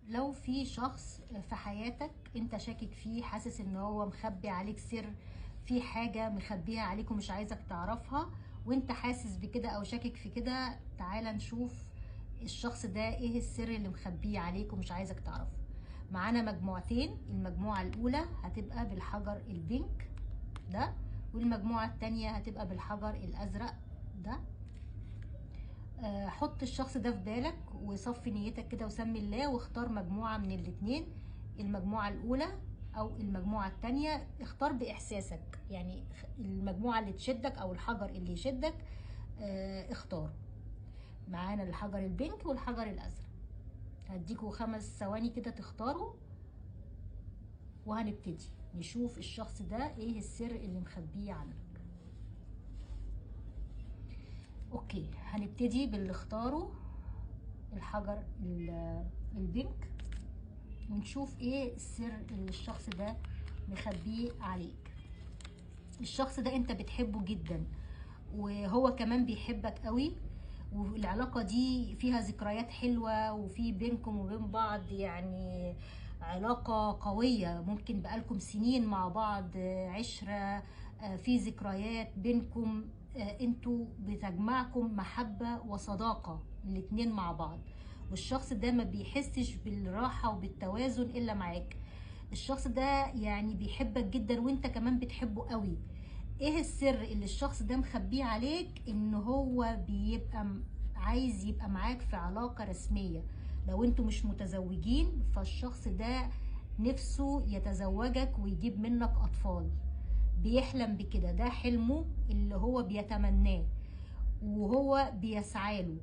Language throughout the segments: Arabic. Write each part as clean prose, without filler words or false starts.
لو في شخص في حياتك انت شاكك فيه، حاسس ان هو مخبي عليك سر، في حاجة مخبيها عليك ومش عايزك تعرفها، وانت حاسس بكده او شاكك في كده، تعال نشوف الشخص ده ايه السر اللي مخبيه عليك ومش عايزك تعرفه. معانا مجموعتين، المجموعة الاولى هتبقى بالحجر البينك ده، والمجموعة التانية هتبقى بالحجر الازرق ده. حط الشخص ده في بالك وصفي نيتك كده وسمي الله، واختار مجموعة من الاتنين، المجموعة الأولى أو المجموعة التانية. اختار بإحساسك، يعني المجموعة اللي تشدك أو الحجر اللي يشدك اختاره. معانا الحجر البينك والحجر الأزرق. هديكوا 5 ثواني كده تختاروا، وهنبتدي نشوف الشخص ده ايه السر اللي مخبيه عنك. اوكي، هنبتدي باللي اختاروا الحجر البينك، ونشوف ايه السر اللي الشخص ده مخبيه عليك. الشخص ده انت بتحبه جدا، وهو كمان بيحبك قوي، والعلاقة دي فيها ذكريات حلوة، وفي بينكم وبين بعض يعني علاقة قوية، ممكن بقالكم سنين مع بعض، عشرة، في ذكريات بينكم، انتوا بتجمعكم محبة وصداقة الاتنين مع بعض، والشخص ده ما بيحسش بالراحة وبالتوازن إلا معاك. الشخص ده يعني بيحبك جدا وانت كمان بتحبه قوي. ايه السر اللي الشخص ده مخبيه عليك؟ ان هو بيبقى عايز يبقى معاك في علاقة رسمية. لو انتوا مش متزوجين فالشخص ده نفسه يتزوجك ويجيب منك اطفال، بيحلم بكده، ده حلمه اللي هو بيتمناه وهو بيسعى له،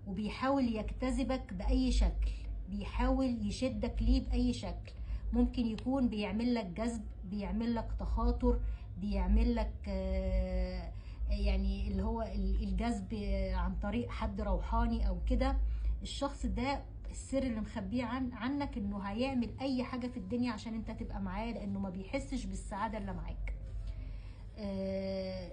وبيحاول يجتذبك بأي شكل، بيحاول يشدك ليه بأي شكل. ممكن يكون بيعمل لك جذب، بيعمل لك تخاطر، بيعمل لك يعني اللي هو الجذب عن طريق حد روحاني او كده. الشخص ده السر اللي مخبيه عنك انه هيعمل اي حاجة في الدنيا عشان انت تبقى معاه، لانه ما بيحسش بالسعادة اللي معاك.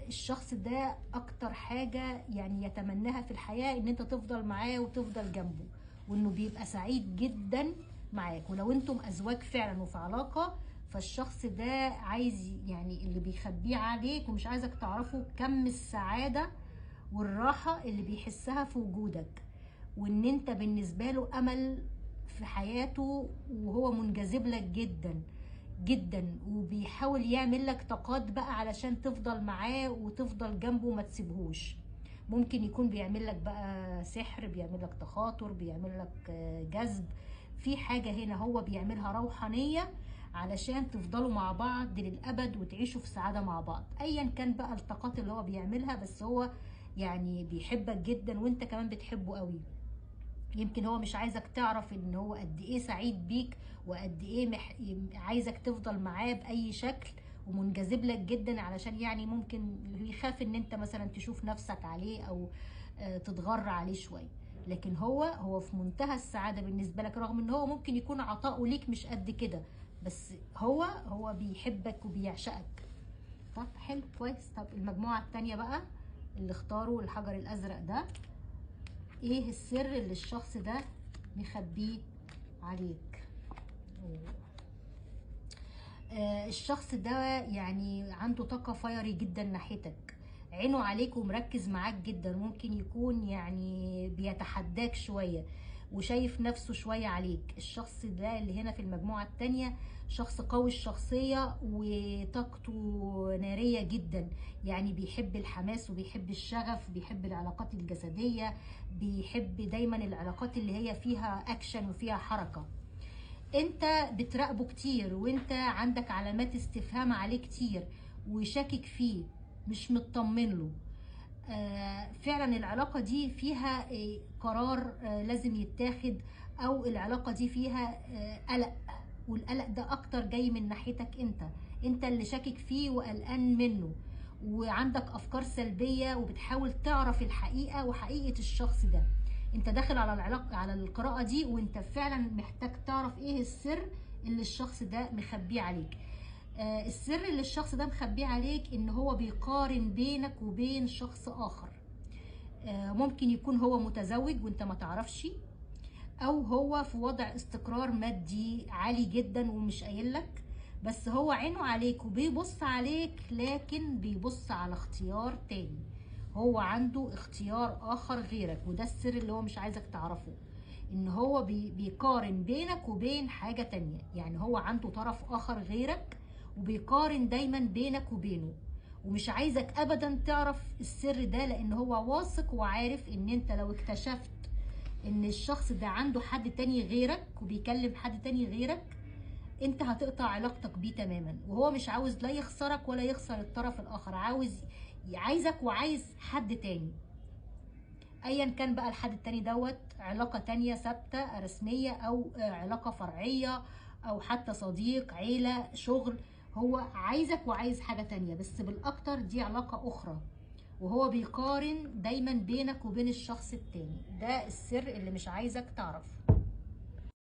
الشخص ده اكتر حاجة يعني يتمناها في الحياة ان انت تفضل معاه وتفضل جنبه، وانه بيبقى سعيد جدا معاك. ولو انتم ازواج فعلا وفي علاقة، فالشخص ده عايز يعني اللي بيخبيه عليك ومش عايزك تعرفه كم السعادة والراحة اللي بيحسها في وجودك، وان انت بالنسبة له امل في حياته، وهو منجذب لك جدا جدا، وبيحاول يعمل لك طاقات بقى علشان تفضل معاه وتفضل جنبه وما تسيبهوش. ممكن يكون بيعمل لك بقى سحر، بيعمل لك تخاطر، بيعمل لك جذب، في حاجة هنا هو بيعملها روحانية علشان تفضلوا مع بعض للأبد وتعيشوا في سعادة مع بعض، أيا كان بقى الطاقات اللي هو بيعملها، بس هو يعني بيحبك جدا وانت كمان بتحبه قوي. يمكن هو مش عايزك تعرف ان هو قد ايه سعيد بيك، وقد ايه عايزك تفضل معاه باي شكل، ومنجذب لك جدا، علشان يعني ممكن يخاف ان انت مثلا تشوف نفسك عليه او تتغر عليه شويه. لكن هو في منتهى السعاده بالنسبه لك، رغم ان هو ممكن يكون عطاؤه ليك مش قد كده، بس هو بيحبك وبيعشقك. طب حلو كويس. طب المجموعه التانيه بقى اللي اختاروا الحجر الازرق ده، ايه السر اللي الشخص ده مخبيه عليك؟ الشخص ده يعني عنده طاقة فيري جدا ناحيتك، عينه عليك ومركز معاك جدا، ممكن يكون يعني بيتحداك شوية وشايف نفسه شوية عليك. الشخص ده اللي هنا في المجموعة التانية شخص قوي الشخصية وطاقته نارية جدا، يعني بيحب الحماس وبيحب الشغف، بيحب العلاقات الجسدية، بيحب دايما العلاقات اللي هي فيها اكشن وفيها حركة. انت بتراقبه كتير، وانت عندك علامات استفهام عليه كتير وشاكك فيه، مش مطمن له. فعلا العلاقة دي فيها قرار لازم يتاخد، او العلاقة دي فيها قلق، والقلق ده اكتر جاي من ناحيتك انت اللي شاكك فيه وقلقان منه، وعندك افكار سلبية وبتحاول تعرف الحقيقة وحقيقة الشخص ده. انت داخل على العلاقة على القراءة دي وانت فعلا محتاج تعرف ايه السر اللي الشخص ده مخبيه عليك. السر اللي الشخص ده مخبيه عليك ان هو بيقارن بينك وبين شخص اخر. ممكن يكون هو متزوج وانت ما تعرفش، او هو في وضع استقرار مادي عالي جدا ومش قايلك، بس هو عينه عليك وبيبص عليك، لكن بيبص على اختيار تاني. هو عنده اختيار اخر غيرك، وده السر اللي هو مش عايزك تعرفه، ان هو بيقارن بينك وبين حاجة تانية. يعني هو عنده طرف اخر غيرك وبيقارن دايما بينك وبينه، ومش عايزك ابدا تعرف السر ده، لان هو واثق وعارف ان انت لو اكتشفت ان الشخص ده عنده حد تاني غيرك وبيكلم حد تاني غيرك، انت هتقطع علاقتك بيه تماما. وهو مش عاوز لا يخسرك ولا يخسر الطرف الاخر، عايزك وعايز حد تاني، ايا كان بقى الحد التاني دوت علاقة تانية ثابتة رسمية، او علاقة فرعية، او حتى صديق، عيلة، شغل. هو عايزك وعايز حاجة تانية، بس بالاكتر دي علاقة اخرى، وهو بيقارن دايما بينك وبين الشخص التاني. ده السر اللي مش عايزك تعرفه.